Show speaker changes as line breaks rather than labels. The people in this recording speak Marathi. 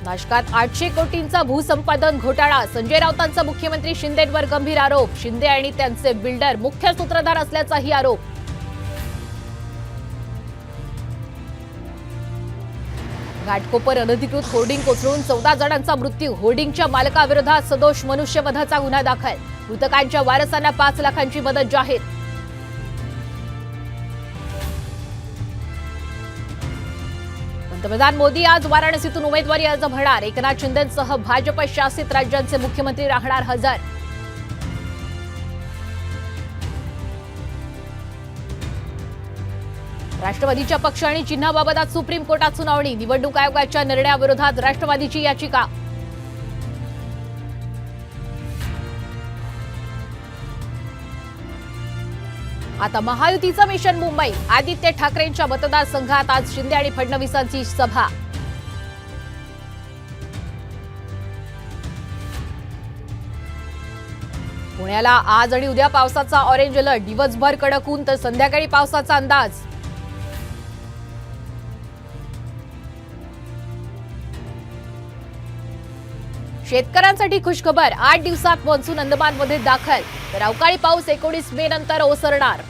नाशकात 800 कोटींचा भूसंपादन घोटाळा. संजय राऊतांचा मुख्यमंत्री शिंदेंवर गंभीर आरोप. शिंदे आणि त्यांचे बिल्डर मुख्य सूत्रधार असल्याचाही आरोप. घाटकोपर अनधिकृत होर्डिंग कोसळून 14 जणांचा मृत्यू. होर्डिंगच्या मालकाविरोधात सदोष मनुष्यवधाचा गुन्हा दाखल. मृतकांच्या वारसांना 5 लाखांची मदत जाहीर. पंतप्रधान मोदी आज वाराणसीतून उमेदवारी अर्ज भरणार. एकनाथ शिंदेंसह भाजप शासित राज्यांचे मुख्यमंत्री राहणार हजर. राष्ट्रवादीच्या पक्ष आणि चिन्हाबाबत आज सुप्रीम कोर्टात सुनावणी. निवडणूक आयोगाच्या निर्णयाविरोधात राष्ट्रवादीची याचिका. आता महायुतीचं मिशन मुंबई. आदित्य ठाकरेंच्या मतदारसंघात आज शिंदे आणि फडणवीसांची सभा. पुण्याला आज आणि उद्या पावसाचा ऑरेंज अलर्ट. दिवसभर कडक ऊन तर संध्याकाळी पावसाचा अंदाज. शेतकऱ्यांसाठी खुशखबर. 8 दिवसात मान्सून अंदमानमध्ये दाखल. तर अवकाळी पाऊस 19 मे नंतर ओसरणार.